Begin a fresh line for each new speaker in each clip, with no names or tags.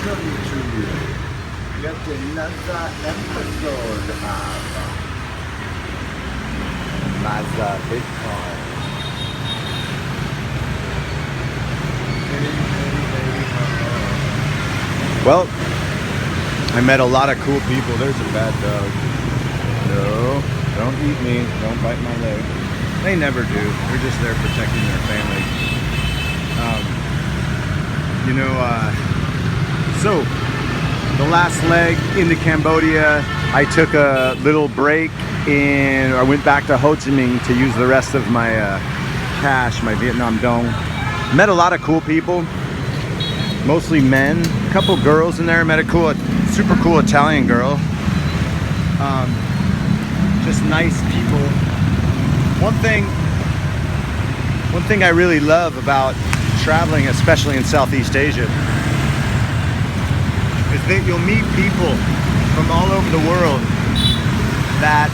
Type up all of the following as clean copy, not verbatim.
welcome to yet another episode of Mazda Bitcoin. Well, I met a lot of cool people. There's a bad dog. No, don't eat me. Don't bite my leg. They never do. They're just there protecting their family. So the last leg into Cambodia, I took a little break and I went back to Ho Chi Minh to use the rest of my cash, my Vietnam Dong. Met a lot of cool people, mostly men, a couple girls in there. Met a super cool Italian girl. Just nice people. One thing I really love about traveling, especially in Southeast Asia, is that you'll meet people from all over the world that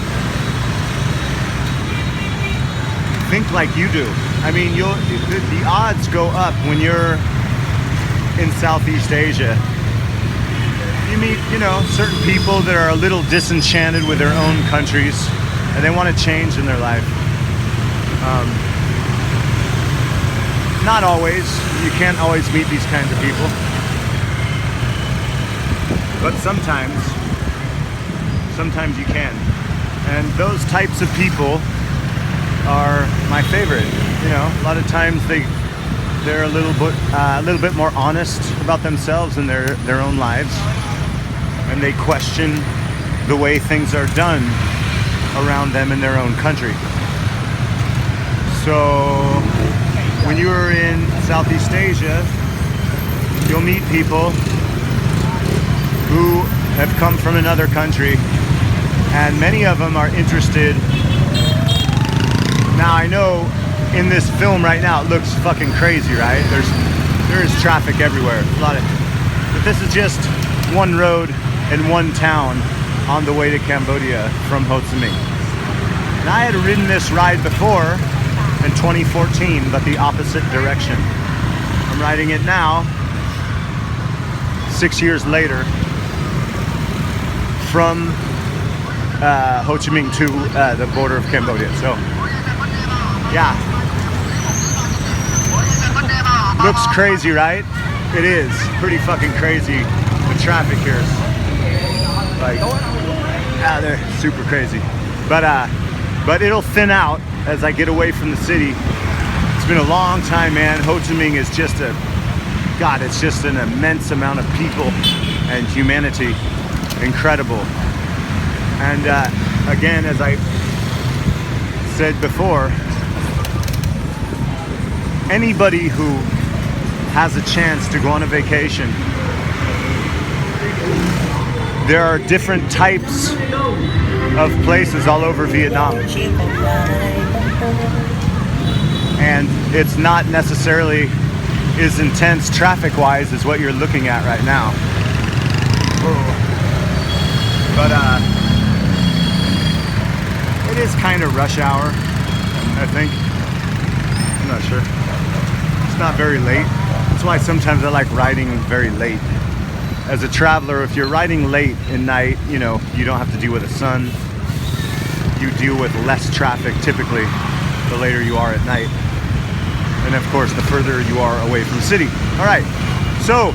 think like you do. I mean, the odds go up when you're in Southeast Asia. You meet, certain people that are a little disenchanted with their own countries and they want to change in their life. Not always. You can't always meet these kinds of people. But sometimes you can. And those types of people are my favorite. A lot of times they're a little bit more honest about themselves and their own lives. And they question the way things are done around them in their own country. So when you are in Southeast Asia, you'll meet people who have come from another country, and many of them are interested. Now I know in this film right now it looks fucking crazy, right? There is traffic everywhere, but this is just one road and one town on the way to Cambodia from Ho Chi Minh. And I had ridden this ride before in 2014, but the opposite direction. I'm riding it now, 6 years later, from Ho Chi Minh to the border of Cambodia. So, yeah. Looks crazy, right? It is pretty fucking crazy. The traffic here is like, they're super crazy. But it'll thin out as I get away from the city. It's been a long time, man. Ho Chi Minh is just it's just an immense amount of people and humanity. Incredible. And again, as I said before, anybody who has a chance to go on a vacation, there are different types of places all over Vietnam. And it's not necessarily as intense traffic-wise as what you're looking at right now. But it is kind of rush hour, I think. I'm not sure. It's not very late. That's why sometimes I like riding very late. As a traveler, if you're riding late at night, you don't have to deal with the sun. You deal with less traffic typically the later you are at night. And of course, the further you are away from the city. All right, so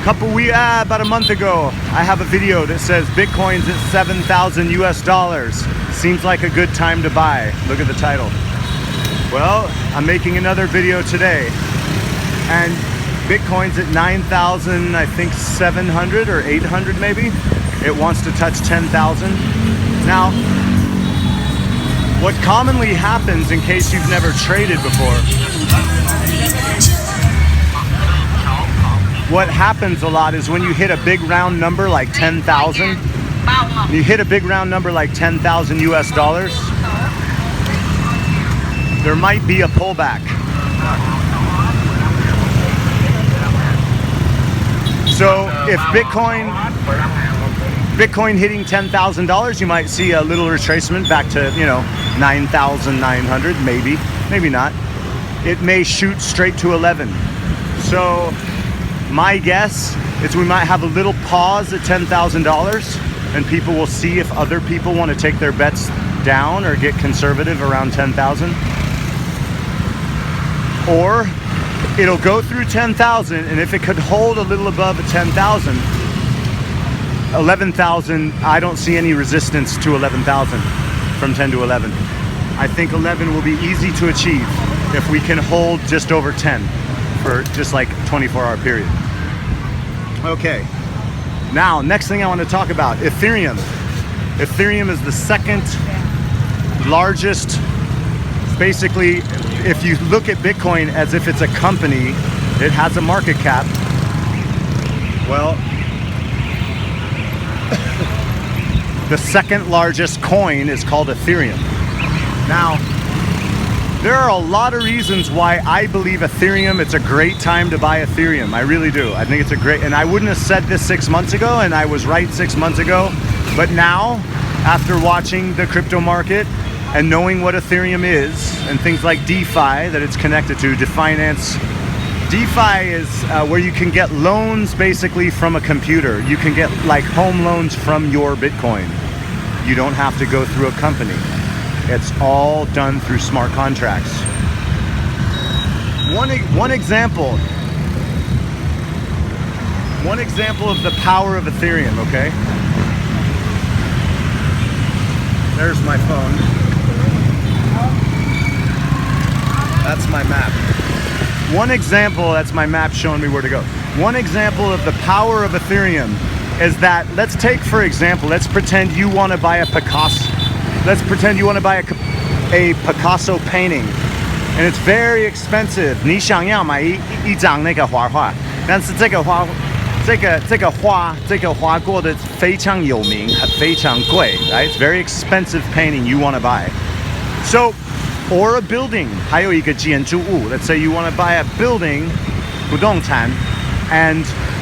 about a month ago, I have a video that says Bitcoin's at 7,000 US dollars. Seems like a good time to buy. Look at the title. Well, I'm making another video today, and Bitcoin's at 9,000, I think 700 or 800 maybe. It wants to touch 10,000. Now, what commonly happens, in case you've never traded before, what happens a lot is when you hit a big round number like 10,000, you hit a big round number like 10,000 US dollars, there might be a pullback. So if Bitcoin hitting $10,000, you might see a little retracement back to, 9,900, maybe not. It may shoot straight to 11. So my guess is we might have a little pause at $10,000 and people will see if other people want to take their bets down or get conservative around 10,000. Or it'll go through 10,000, and if it could hold a little above 10,000, 11,000, I don't see any resistance to 11,000 from 10 to 11. I think 11 will be easy to achieve if we can hold just over 10 for just like 24-hour period. Okay, now next thing I want to talk about, Ethereum. Ethereum is the second largest, basically, if you look at Bitcoin as if it's a company, it has a market cap. Well, the second largest coin is called Ethereum. Now, there are a lot of reasons why I believe Ethereum, it's a great time to buy Ethereum. I really do. I think it's a great, and I wouldn't have said this 6 months ago, and I was right 6 months ago. But now, after watching the crypto market and knowing what Ethereum is and things like DeFi that it's connected to finance. DeFi is where you can get loans basically from a computer. You can get like home loans from your Bitcoin. You don't have to go through a company. It's all done through smart contracts. One example of the power of Ethereum, okay? There's my phone. That's my map. One example, that's my map showing me where to go. One example of the power of Ethereum is that, let's take for example, let's pretend you want to buy a Picasso. Let's pretend you want to buy a Picasso painting, and it's very expensive. 你想要买一张那个画画，但是这个画过得非常有名，非常贵, right? It's very expensive painting you want to buy. So, or a building, 还有一个建筑物. Let's say you want to buy a building, 不动产,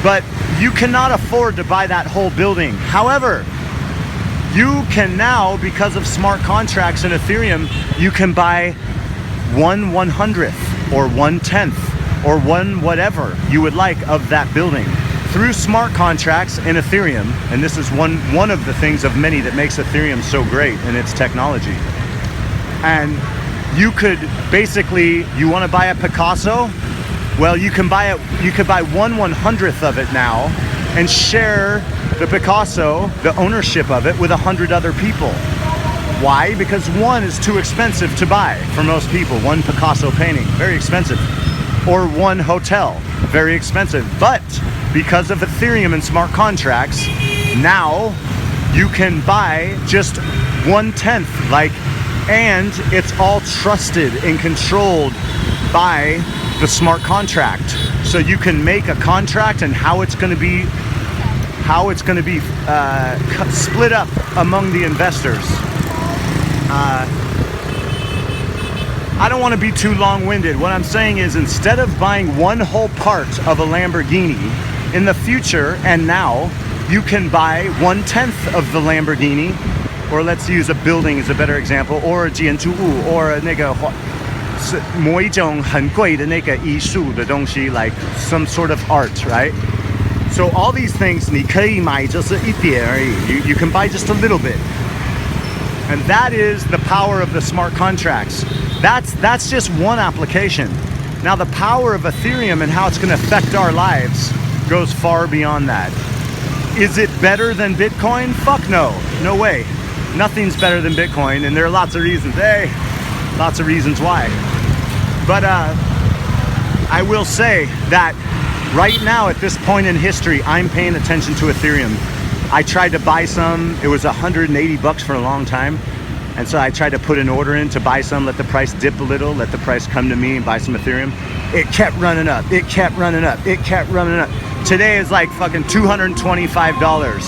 but you cannot afford to buy that whole building. However, you can now, because of smart contracts in Ethereum, you can buy 1/100th or 1/10th or one whatever you would like of that building through smart contracts in Ethereum. And this is one of the things of many that makes Ethereum so great in its technology. And you could basically, you want to buy a Picasso? Well, you could buy 1/100th of it now and share the Picasso, the ownership of it, with 100 other people. Why? Because one is too expensive to buy for most people. One Picasso painting, very expensive. Or one hotel, very expensive. But because of Ethereum and smart contracts, now you can buy just 1/10, and it's all trusted and controlled by the smart contract. So you can make a contract and how it's going to be split up among the investors. I don't want to be too long-winded. What I'm saying is, instead of buying one whole part of a Lamborghini, in the future and now, you can buy 1/10th of the Lamborghini, or let's use a building as a better example, or a 建筑物, or 某一种很贵的那个艺术的东西, like some sort of art, right? So all these things, 你可以买就是一点而已. You can buy just a little bit. And that is the power of the smart contracts. That's just one application. Now the power of Ethereum and how it's going to affect our lives goes far beyond that. Is it better than Bitcoin? Fuck no. No way. Nothing's better than Bitcoin, and there are lots of reasons. Lots of reasons why. But I will say that right now, at this point in history, I'm paying attention to Ethereum. I tried to buy some. It was $180 for a long time. And so I tried to put an order in to buy some, let the price dip a little, let the price come to me and buy some Ethereum. It kept running up. It kept running up. It kept running up. Today is like fucking $225.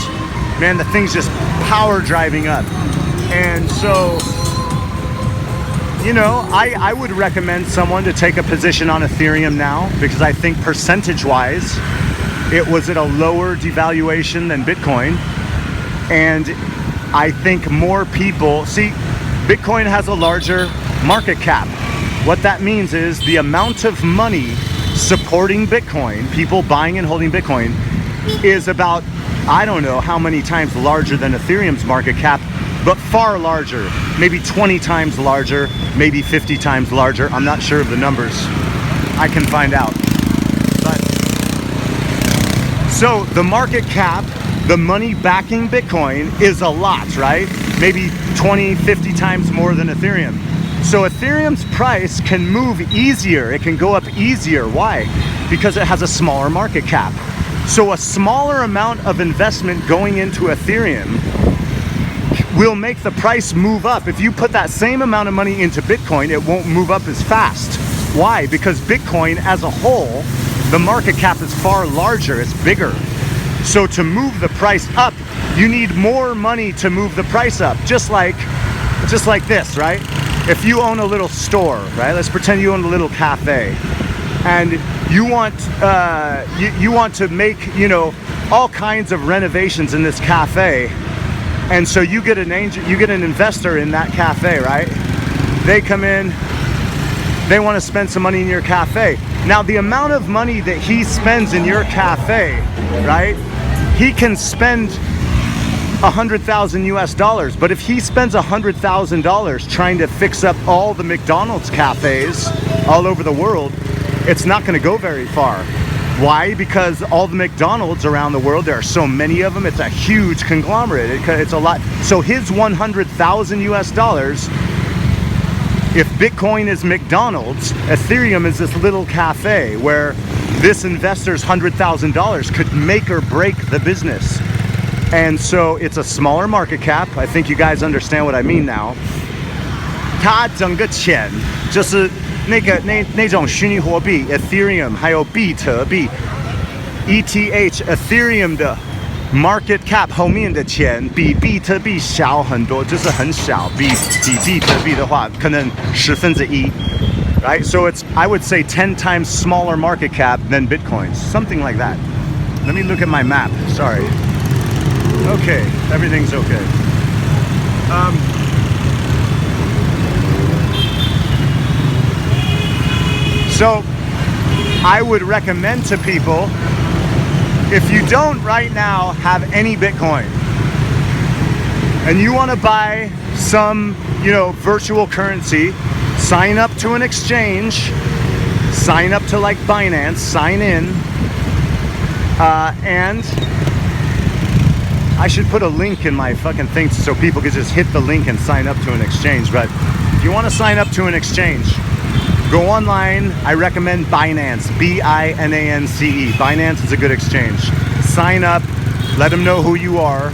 Man, the thing's just power driving up. And so, you know, I would recommend someone to take a position on Ethereum now, because I think percentage-wise, it was at a lower devaluation than Bitcoin. And I think more people, see, Bitcoin has a larger market cap. What that means is the amount of money supporting Bitcoin, people buying and holding Bitcoin, is about, I don't know how many times larger than Ethereum's market cap, but far larger, maybe 20 times larger, maybe 50 times larger. I'm not sure of the numbers. I can find out. But so the market cap, the money backing Bitcoin is a lot, right? Maybe 20, 50 times more than Ethereum. So Ethereum's price can move easier. It can go up easier. Why? Because it has a smaller market cap. So a smaller amount of investment going into Ethereum will make the price move up. If you put that same amount of money into Bitcoin, it won't move up as fast. Why? Because Bitcoin as a whole, the market cap is far larger, it's bigger. So to move the price up, you need more money to move the price up. Just like this, right? If you own a little store, right? Let's pretend you own a little cafe, and you want to make, you know, all kinds of renovations in this cafe. And so you get an investor in that cafe, right? They come in, they want to spend some money in your cafe. Now the amount of money that he spends in your cafe, right? He can spend $100,000 US, but if he spends $100,000 trying to fix up all the McDonald's cafes all over the world, it's not going to go very far. Why? Because all the McDonald's around the world, there are so many of them, it's a huge conglomerate. It's a lot. So his $100,000 US, if Bitcoin is McDonald's, Ethereum is this little cafe where this investor's $100,000 could make or break the business. And so it's a smaller market cap. I think you guys understand what I mean now. 它整个钱就是那种虚拟货币 Ethereum 还有比特币 ETH Ethereum 的 market cap 后面的钱比比特币小很多，就是很小，比比特币的话可能1/10, right? So it's, I would say, 10 times smaller market cap than Bitcoin's, something like that. Let me look at my map. Sorry. Okay, everything's okay. So I would recommend to people, if you don't right now have any Bitcoin and you want to buy some, you know, virtual currency, sign up to an exchange, sign up to like Binance, sign in, and I should put a link in my fucking thing so people can just hit the link and sign up to an exchange. But if you want to sign up to an exchange, go online. I recommend Binance, B-I-N-A-N-C-E. Binance is a good exchange. Sign up, let them know who you are,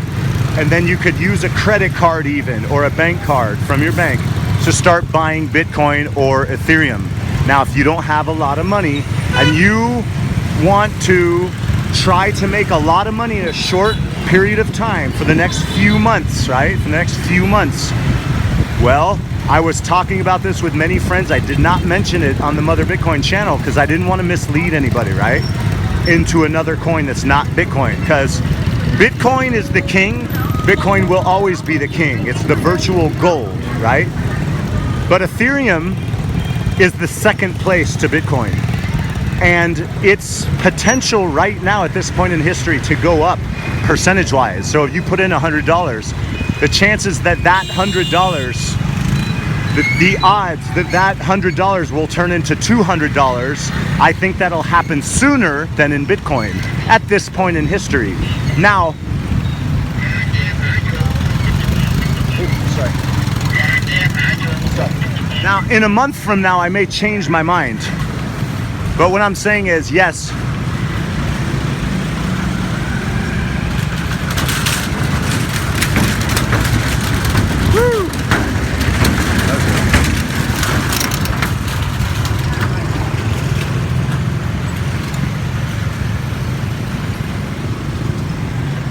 and then you could use a credit card even, or a bank card from your bank to start buying Bitcoin or Ethereum. Now, if you don't have a lot of money and you want to try to make a lot of money in a short period of time for the next few months, right? For the next few months, well, I was talking about this with many friends. I did not mention it on the Mother Bitcoin channel because I didn't want to mislead anybody, right? Into another coin that's not Bitcoin, because Bitcoin is the king. Bitcoin will always be the king. It's the virtual gold, right? But Ethereum is the second place to Bitcoin. And its potential right now at this point in history to go up percentage-wise. So if you put in $100, the chances that that $100, the odds that that $100 will turn into $200, I think that'll happen sooner than in Bitcoin at this point in history. Now, now in a month from now, I may change my mind. But what I'm saying is, yes, woo!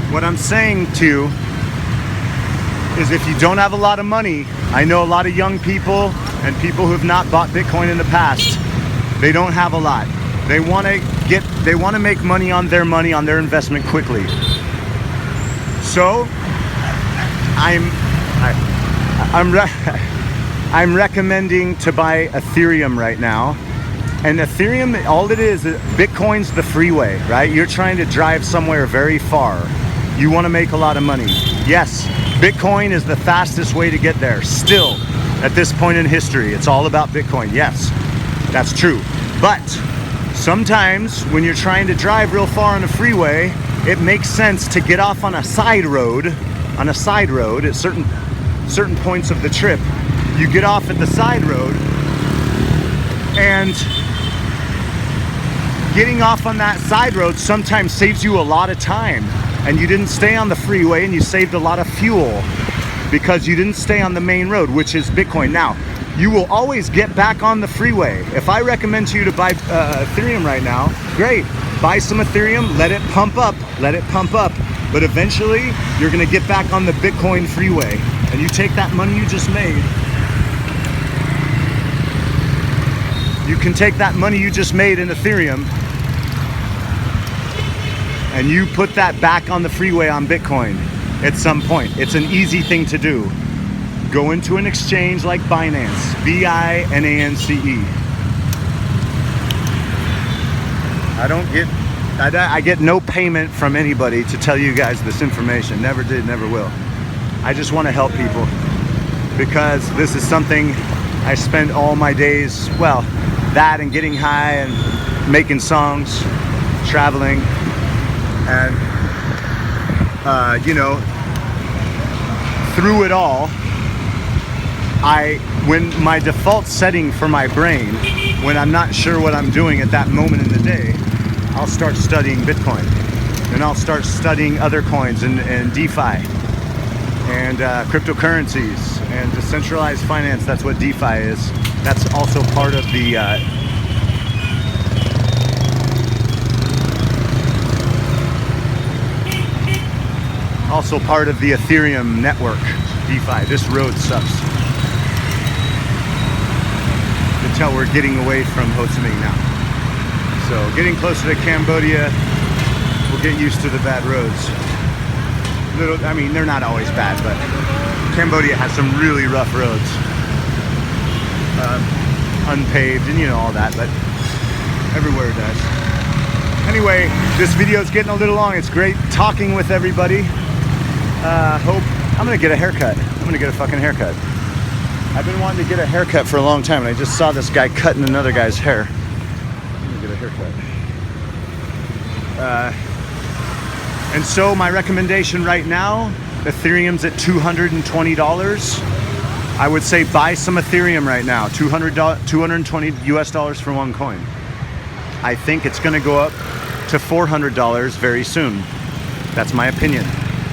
What I'm saying to you is, if you don't have a lot of money, I know a lot of young people and people who have not bought Bitcoin in the past, they don't have a lot. They want to make money on their investment quickly. So I'm recommending to buy Ethereum right now. And Ethereum, all it is, Bitcoin's the freeway, right? You're trying to drive somewhere very far. You want to make a lot of money. Yes, Bitcoin is the fastest way to get there. Still, at this point in history, it's all about Bitcoin. Yes, that's true. But sometimes when you're trying to drive real far on a freeway, it makes sense to get off on a side road. On a side road at certain points of the trip, you get off at the side road, and getting off on that side road sometimes saves you a lot of time, and you didn't stay on the freeway, and you saved a lot of fuel because you didn't stay on the main road, which is Bitcoin. Now, you will always get back on the freeway. If I recommend to you to buy Ethereum right now, great. Buy some Ethereum, let it pump up, but eventually you're gonna get back on the Bitcoin freeway, and you take that money you just made. You can take that money you just made in Ethereum and you put that back on the freeway on Bitcoin at some point. It's an easy thing to do. Go into an exchange like Binance, B-I-N-A-N-C-E. I get no payment from anybody to tell you guys this information. Never did, never will. I just want to help people because this is something I spend all my days, well, that and getting high and making songs, traveling, and you know, through it all, when my default setting for my brain, when I'm not sure what I'm doing at that moment in the day, I'll start studying Bitcoin, and I'll start studying other coins and DeFi and cryptocurrencies and decentralized finance. That's what DeFi is. That's also part of the Ethereum network. DeFi. This road sucks. You can tell we're getting away from Ho Chi Minh now. So getting closer to Cambodia, we'll get used to the bad roads. I mean, they're not always bad, but Cambodia has some really rough roads. Unpaved and you know all that, but everywhere does. Anyway, this video is getting a little long. It's great talking with everybody. Hope I'm gonna get a haircut. I'm gonna get a fucking haircut. I've been wanting to get a haircut for a long time, and I just saw this guy cutting another guy's hair. I'm gonna get a haircut. And so my recommendation right now, Ethereum's at $220. I would say buy some Ethereum right now. $220 US for one coin. I think it's gonna go up to $400 very soon. That's my opinion.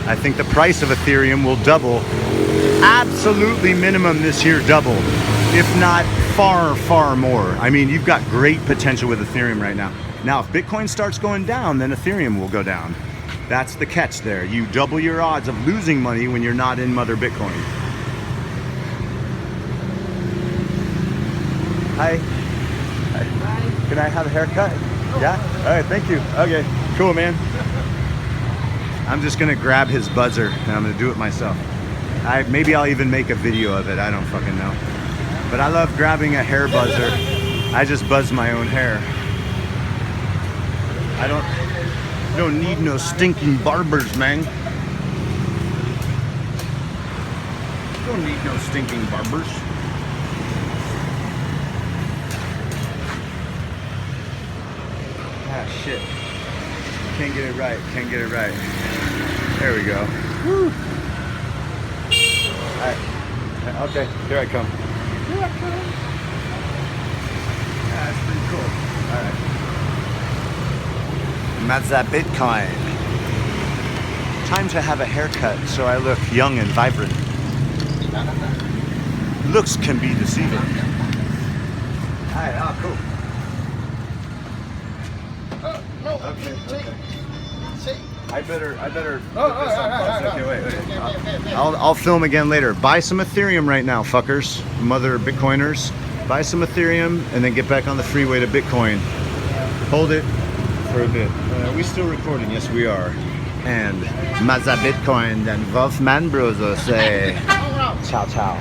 I think the price of Ethereum will double, absolutely minimum this year, double, if not far, far more. I mean, you've got great potential with Ethereum right now. Now, if Bitcoin starts going down, then Ethereum will go down. That's the catch there. You double your odds of losing money when you're not in Mother Bitcoin. Hi. Hi. Can I have a haircut? Yeah? All right, thank you. Okay, cool, man. I'm just gonna grab his buzzer and I'm gonna do it myself. Maybe I'll even make a video of it, I don't fucking know. But I love grabbing a hair buzzer. I just buzz my own hair. I don't need no stinking barbers, man. Don't need no stinking barbers. Ah, shit. Can't get it right, can't get it right. There we go. Woo. All right. Okay, here I come. Here I come. Yeah, that's pretty cool. All right. Mazza Bitcoin. Time to have a haircut so I look young and vibrant. Looks can be deceiving. All right, oh, cool. Okay. I better put this on pause. Okay, wait. I'll film again later. Buy some Ethereum right now, fuckers. Mother Bitcoiners. Buy some Ethereum and then get back on the freeway to Bitcoin. Hold it for a bit. Are we still recording? Yes, we are. And Mazza Bitcoin and Wolfman Brothers say ciao ciao.